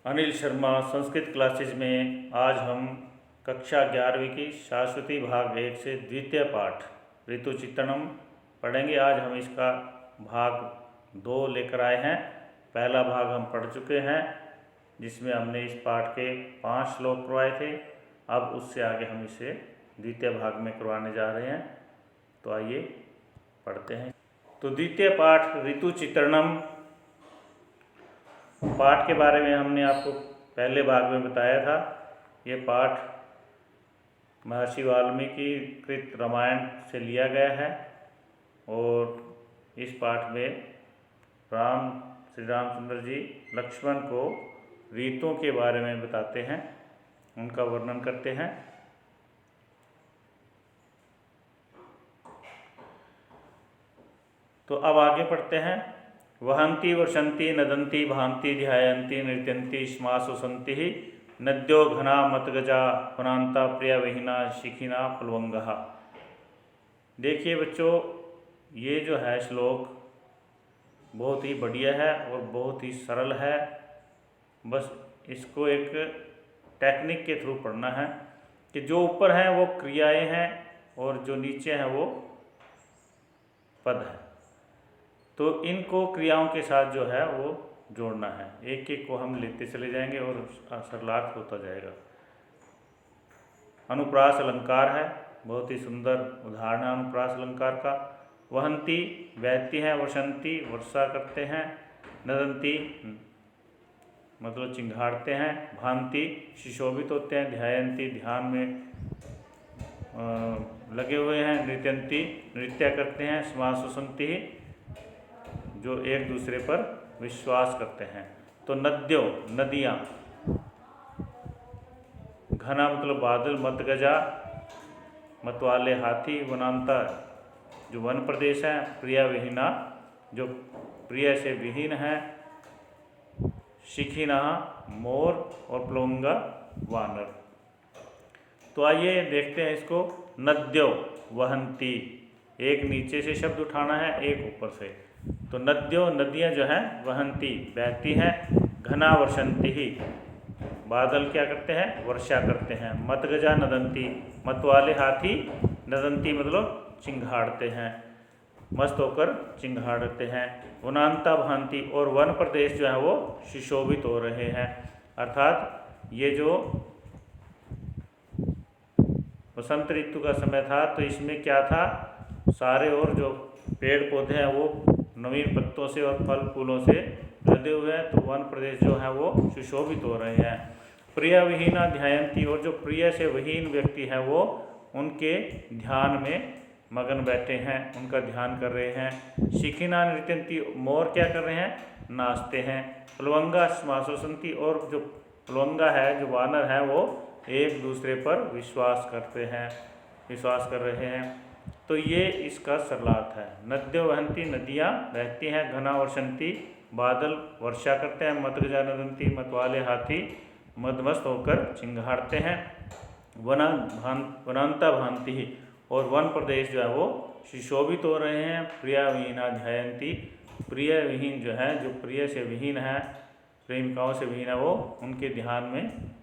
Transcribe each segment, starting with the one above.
Anil Sharma Sanskrit classes में आज हम कक्षा 11वीं की शाश्वती भाग 1 से द्वितीय पाठ ऋतु चित्रणम पढ़ेंगे। आज हम इसका भाग 2 लेकर आए हैं। पहला भाग हम पढ़ चुके हैं जिसमें हमने इस पाठ के 5 श्लोक करवाए थे। अब उससे आगे हम इसे द्वितीय भाग में करवाने जा रहे हैं। तो आइए पढ़ते हैं। तो द्वितीय पाठ ऋतु चित्रणम पाठ के बारे में हमने आपको पहले भाग में बताया था। ये पाठ महर्षि वाल्मीकि कृत रामायण से लिया गया है और इस पाठ में श्री रामचंद्र जी लक्ष्मण को ऋतुओं के बारे में बताते हैं, उनका वर्णन करते हैं। तो अब आगे पढ़ते हैं। वहंती वर्षंती नदंती भांति ध्यायन्ती नृत्यन्ती श्मासु सन्ति नद्यो घना मतगजा वनांता प्रिया विहीना शिखिना प्लवंगः। देखिए बच्चों, ये जो है श्लोक बहुत ही बढ़िया है और बहुत ही सरल है। बस इसको एक टेक्निक के थ्रू पढ़ना है कि जो ऊपर हैं वो क्रियाएं हैं और जो नीचे हैं वो पद है। तो इनको क्रियाओं के साथ जो है वो जोड़ना है। एक एक को हम लेते चले जाएंगे और सरलार्थ होता जाएगा। अनुप्रास अलंकार है, बहुत ही सुंदर उदाहरण है अनुप्रास अलंकार का। वहंती बहती हैं, वर्षंती वर्षा करते हैं, नदंती मतलब चिंघाड़ते हैं, भांति सुशोभित होते हैं, ध्यायन्ती ध्यान में लगे हुए हैं, नृत्यन्ती नृत्य करते हैं, श्मासु सन्ति जो एक दूसरे पर विश्वास करते हैं। तो नद्यो नदियाँ, घना मतलब बादल, मतगजा मत वाले हाथी, वनांता जो वन प्रदेश है, प्रिया विहीना जो प्रिय से विहीन है, शिखिना मोर और प्लवंगा वानर। तो आइए देखते हैं इसको। नद्यो वहंती, एक नीचे से शब्द उठाना है, एक ऊपर से। तो नद्यो नदियाँ जो हैं वहंती बहती हैं, घना वर्षंती ही बादल क्या करते हैं वर्षा करते हैं, मतगजा नदंती मत वाले हाथी, नदंती मतलब चिंघाड़ते हैं, मस्त होकर चिंघाड़ते हैं, वनांता भांति और वन प्रदेश जो है वो सुशोभित हो रहे हैं। अर्थात ये जो वसंत ऋतु का समय था तो इसमें क्या था, सारे और जो पेड़ पौधे हैं वो नवीन पत्तों से और फल फूलों से लदे हुए हैं। तो वन प्रदेश जो है वो सुशोभित हो रहे हैं। प्रिय विहीना ध्यायन्ती, और जो प्रिय से विहीन व्यक्ति हैं वो उनके ध्यान में मगन बैठे हैं, उनका ध्यान कर रहे हैं। शिखिना नृत्यन्ती, मोर क्या कर रहे हैं नाचते हैं। प्लवंगा श्मासु सन्ति, और जो प्लवंगा है जो वानर है वो एक दूसरे पर विश्वास कर रहे हैं। तो ये इसका सरलार्थ है। नद्यो वहंती नदियाँ बहती हैं, घना वर्षंती बादल वर्षा करते हैं, मतगजा नदंती मत वाले हाथी मदमस्त होकर चिंघाड़ते हैं, वनांता भांति और वन प्रदेश जो है वो सुशोभित हो रहे हैं। प्रिया विहीना ध्यायन्ती, प्रिय विहीन जो है जो प्रिय से विहीन है, प्रेमिकाओं से विहीन है, वो उनके ध्यान में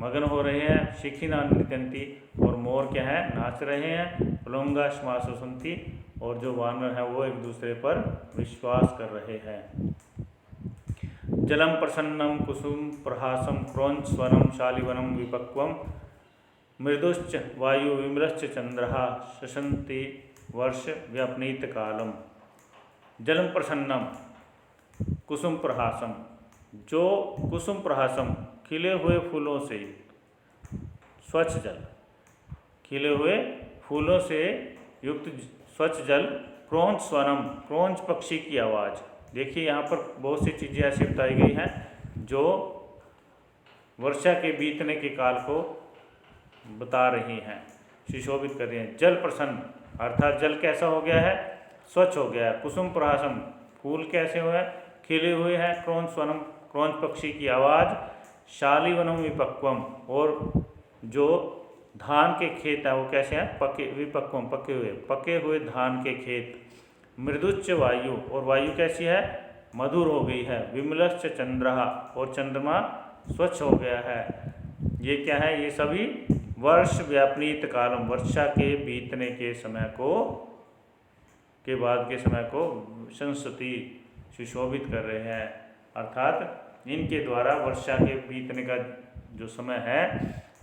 मगन हो रहे हैं। शिखिना नृत्यन्ती, और मोर क्या है नाच रहे हैं। प्लवंगा श्मासु सन्ति, और जो वानर है वो एक दूसरे पर विश्वास कर रहे हैं। जलम प्रसन्नम कुसुम प्रहासम क्रौंच स्वनम शालिवनम विपक्वम मृदुश्च वायु विमृश्च चंद्रः शशन्ति वर्ष व्यपनीत कालम। जलम प्रसन्नम कुसुम प्रहासम, जो कुसुम प्रहासम खिले हुए फूलों से स्वच्छ जल, खिले हुए फूलों से युक्त स्वच्छ जल। क्रौंच स्वनम, क्रौंच पक्षी की आवाज़। देखिए यहाँ पर बहुत सी चीज़ें ऐसी बताई गई हैं जो वर्षा के बीतने के काल को बता रही हैं, सुशोभित कर रही हैं। जल प्रसन्न, अर्थात जल कैसा हो गया है स्वच्छ हो गया है। कुसुम प्रहासम, फूल कैसे हुए खिले हुए हैं। क्रौंच स्वनम, क्रौंच पक्षी की आवाज़। शालिवनम विपक्वम, और जो धान के खेत हैं वो कैसे हैं पके, विपक्वम पके हुए धान के खेत। मृदुच्च वायु, और वायु कैसी है मधुर हो गई है। विमलश्च चंद्रः, और चंद्रमा स्वच्छ हो गया है। ये क्या है? ये सभी वर्ष व्यापनीत कालम, वर्षा के बीतने के समय को, के बाद के समय को संस्तुति सुशोभित कर रहे हैं। अर्थात इनके द्वारा वर्षा के बीतने का जो समय है,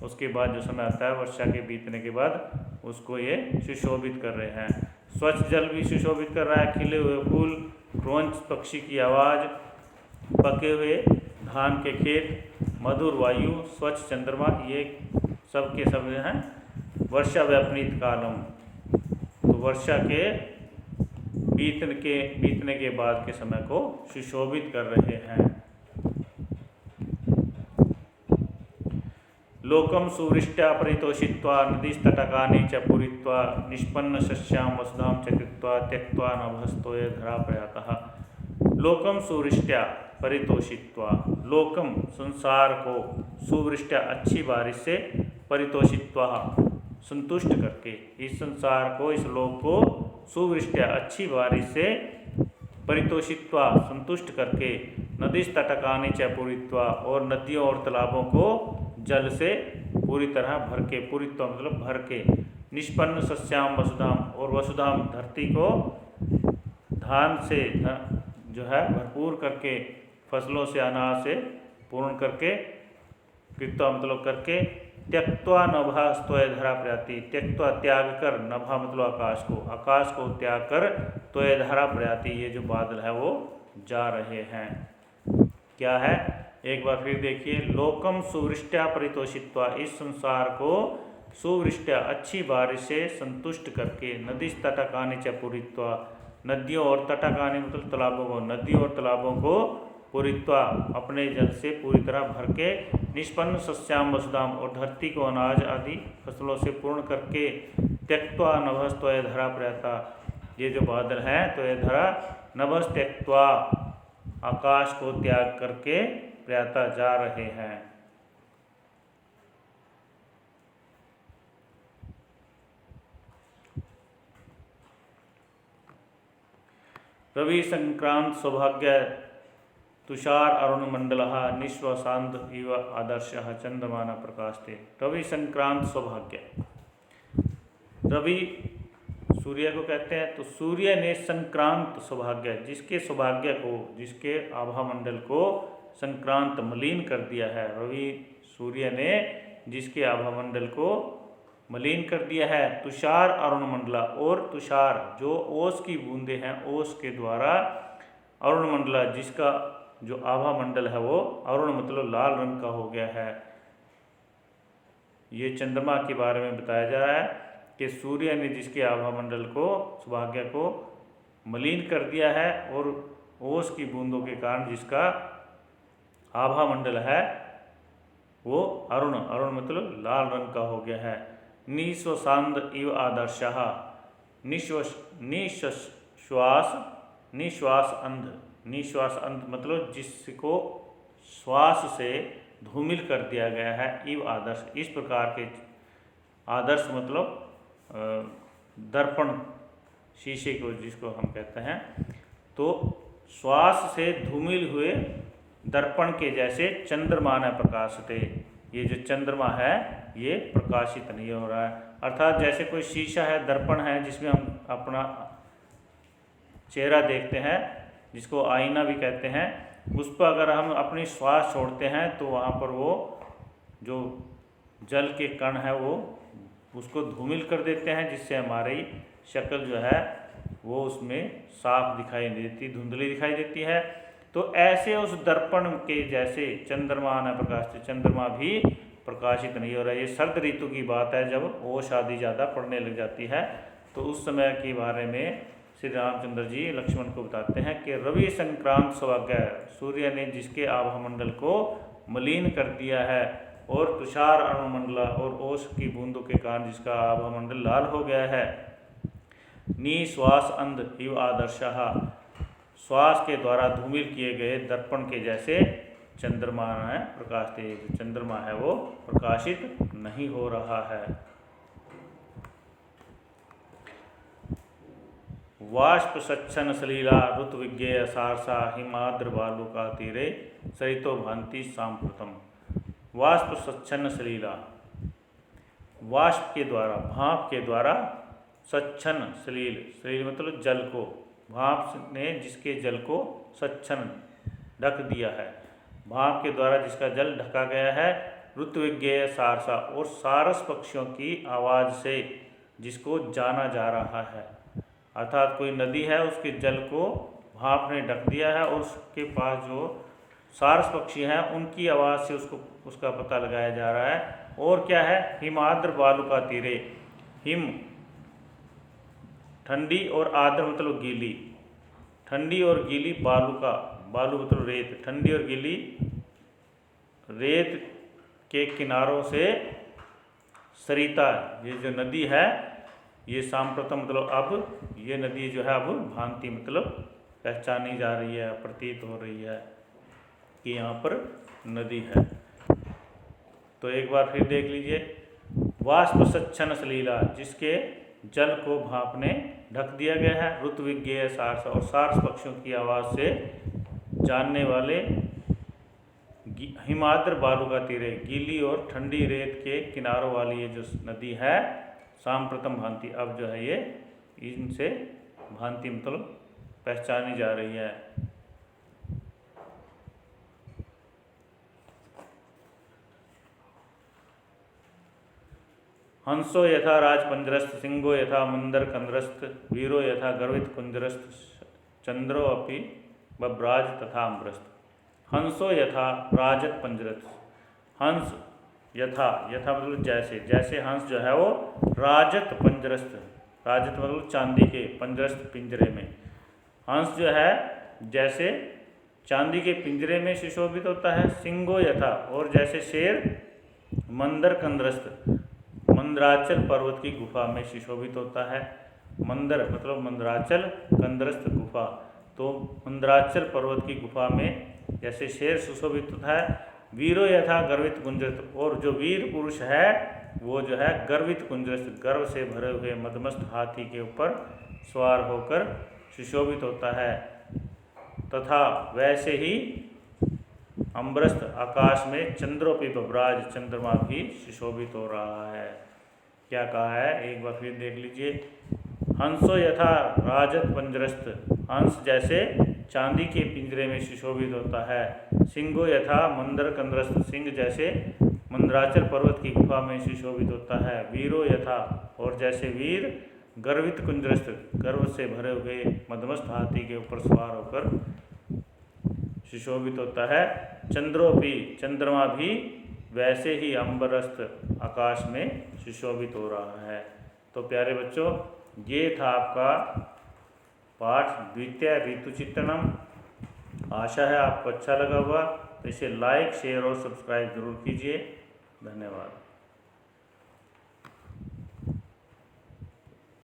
उसके बाद जो समय आता है वर्षा के बीतने के बाद, उसको ये सुशोभित कर रहे हैं। स्वच्छ जल भी सुशोभित कर रहा है, खिले हुए फूल, क्रौंच पक्षी की आवाज़, पके हुए धान के खेत, मधुर वायु, स्वच्छ चंद्रमा, ये सब के सब हैं वर्षा व्यापनीत कालम। तो वर्षा के बीतने के बाद के समय को सुशोभित कर रहे हैं। लोकम सुवृष्ट्या परितोषित्वा नदीस्तटकानि च पूरित्वा निष्पन्न सस्यां वसुधां च कृत्वा त्यक्त्वा नभस्तोय धरा प्रयातः। लोकम सुवृष्ट्या परितोषित्वा, लोकम संसार को, सुवृष्ट्या अच्छी बारिश से, परितोषित्वा संतुष्ट करके, इस संसार को, इस लोक को सुवृष्ट्या अच्छी बारिश से, परितोषित्वा संतुष्ट करके, नदीस्तटकानि च पूरित्वा और नदियों और तालाबों को जल से पूरी तरह भर के, पूरित्वा मतलब भर के, निष्पन्न सस्याम वसुधाम, और वसुधाम धरती को धान से जो है भरपूर करके, फसलों से, अनाज से पूर्ण करके, कृत्वा मतलब करके, त्यक्त्वा नभा स्तोय धरा प्रयाति, त्यक्त्वा त्याग कर, नभा मतलब आकाश को, आकाश को त्याग कर, तोय धरा प्रयाति, ये जो बादल है वो जा रहे हैं। क्या है? एक बार फिर देखिए, लोकम सुवृष्ट्या परितोषित्वा, इस संसार को सुवृष्ट्या अच्छी बारिश से संतुष्ट करके, नदी तटकानि च पूरित्वा, नदियों और तटकानि मतलब तालाबों को, नदियों और तालाबों को पूरित्वा अपने जल से पूरी तरह भर के, निष्पन्न सस्याम वसुधाम और धरती को अनाज आदि फसलों से पूर्ण करके, त्यक्त्वा नभस त्वय धरा प्रयाता, ये जो बादल हैं त्वय धरा नभस त्यक्त्वा आकाश को त्याग करके प्रयाता जा रहे हैं। रवि संक्रांत सौभाग्य तुषार अरुण मंडल निश्वशांत इव आदर्श चंद्रमान प्रकाशते। रवि संक्रांत सौभाग्य, रवि सूर्य को कहते हैं, तो सूर्य ने संक्रांत सौभाग्य, जिसके सौभाग्य को, जिसके आभा मंडल को संक्रांत मलिन कर दिया है, रवि सूर्य ने जिसके आभा मंडल को मलिन कर दिया है, तुषार अरुण मंडला, और तुषार जो ओस की बूंदे हैं, ओस के द्वारा अरुण मंडला, जिसका जो आभा मंडल है वो अरुण मतलब लाल रंग का हो गया है। ये चंद्रमा के बारे में बताया जा रहा है कि सूर्य ने जिसके आभा मंडल को, सौभाग्य को मलिन कर दिया है, और ओस की बूंदों के कारण जिसका आभा मंडल है वो अरुण, अरुण मतलब लाल रंग का हो गया है। निश्वसांद इव आदर्शः, निश्वास अंध, निश्वास अंध मतलब जिसको श्वास से धूमिल कर दिया गया है, इव आदर्श, इस प्रकार के आदर्श मतलब दर्पण, शीशे को जिसको हम कहते हैं, तो श्वास से धूमिल हुए दर्पण के जैसे चंद्रमा न प्रकाशते, ये जो चंद्रमा है ये प्रकाशित नहीं हो रहा है। अर्थात जैसे कोई शीशा है, दर्पण है, जिसमें हम अपना चेहरा देखते हैं, जिसको आईना भी कहते हैं, उस पर अगर हम अपनी श्वास छोड़ते हैं तो वहाँ पर वो जो जल के कण है वो उसको धूमिल कर देते हैं, जिससे हमारी शक्ल जो है वो उसमें साफ दिखाई नहीं देती, धुंधली दिखाई देती है। तो ऐसे उस दर्पण के जैसे चंद्रमा न प्रकाशित, चंद्रमा भी प्रकाशित नहीं हो रहा है। ये सर्द ऋतु की बात है, जब ओस आदि ज़्यादा पड़ने लग जाती है, तो उस समय के बारे में श्री रामचंद्र जी लक्ष्मण को बताते हैं कि रवि संक्रांत सौभाग्य, सूर्य ने जिसके आभा मंडल को मलिन कर दिया है, और तुषार अरुणमंडला और ओस की बूंदों के कारण जिसका आभा मंडल लाल हो गया है। निश्वास अंध इव आदर्शः, श्वास के द्वारा धूमिल किए गए दर्पण के जैसे चंद्रमा है प्रकाशित, चंद्रमा है वो प्रकाशित नहीं हो रहा है। वाष्प सच्छन सलीला ऋतुविज्ञेय सारसा हिमाद्र बालुका तीरे सरितो भांति सांप्रतम। वाष्प सच्छन सलीला, वाष्प के द्वारा, भाप के द्वारा, सच्छन सलील, सलील मतलब जल को, भाप ने जिसके जल को सच्छन ढक दिया है, भाप के द्वारा जिसका जल ढका गया है, ऋतुविज्ञेय सारसा और सारस पक्षियों की आवाज़ से जिसको जाना जा रहा है। अर्थात कोई नदी है, उसके जल को भाप ने ढक दिया है और उसके पास जो सारस पक्षी हैं उनकी आवाज़ से उसका पता लगाया जा रहा है। और क्या है, हिमाद्र बालुका तीरे, हिम ठंडी और आर्द्र मतलब गीली, ठंडी और गीली बालुका, बालू मतलब रेत, ठंडी और गीली रेत के किनारों से सरिता, ये जो नदी है ये सांप्रतम मतलब अब ये नदी जो है अब भांति मतलब पहचानी जा रही है, प्रतीत हो रही है कि यहाँ पर नदी है। तो एक बार फिर देख लीजिए, वाष्प सच्छन सलीला, जिसके जल को भाप ने ढक दिया गया है, ऋतुविज्ञेय सारस और सारस पक्षियों की आवाज़ से जानने वाले, हिमाद्र बालुका तीरे, गीली और ठंडी रेत के किनारों वाली ये जो नदी है, सांप्रतम भांति अब जो है ये इनसे भांति मतलब पहचानी जा रही है। हंसो यथा राजपंजरस्त, सिंहो यथा मंदर कंद्रस्त, वीरो यथा गर्वित कुंजरस्त, चंद्रो अपि बब्राज तथा अम्बरस्त। हंसो यथा राजत पंजरत, हंस यथा, यथा मतलब जैसे, जैसे हंस जो है वो राजत पंजरस्त, राजत मतलब चांदी के, पंजरस्त पिंजरे में, हंस जो है जैसे चांदी के पिंजरे में सुशोभित होता है। सिंहो यथा, और जैसे शेर मंदर कंद्रस्त, मंदराचल पर्वत की गुफा में सुशोभित होता है। मंदर मतलब मंदराचल, कंद्रस्त गुफा, तो मंदराचल पर्वत की गुफा में जैसे शेर सुशोभित होता है। वीरो यथा गर्वित कुंजरत, और जो वीर पुरुष है वो जो है गर्वित कुंजरत, गर्व से भरे हुए मदमस्त हाथी के ऊपर सवार होकर सुशोभित होता है। तथा वैसे ही अम्बरस्त, आकाश में चंद्रोपि बब्राज, चंद्रमा भी सुशोभित हो रहा है। क्या कहा है, एक बार फिर देख लीजिए। हंसो यथा राजत पंजरस्त, हंस जैसे चांदी के पिंजरे में सुशोभित होता है। सिंहो यथा मंदर कंद्रस्त, सिंह जैसे मंदराचल पर्वत की गुफा में सुशोभित होता है। वीरो यथा, और जैसे वीर गर्वित कुंजरस्त, गर्व से भरे हुए मदमस्त हाथी के ऊपर सवार होकर सुशोभित होता है। चंद्रोपि, चंद्रमा भी वैसे ही अम्बरस्त, आकाश में सुशोभित हो रहा है। तो प्यारे बच्चों, ये था आपका पाठ द्वितीय ऋतुचित्रणम। आशा है आपको अच्छा लगा होगा, तो इसे लाइक, शेयर और सब्सक्राइब जरूर कीजिए। धन्यवाद।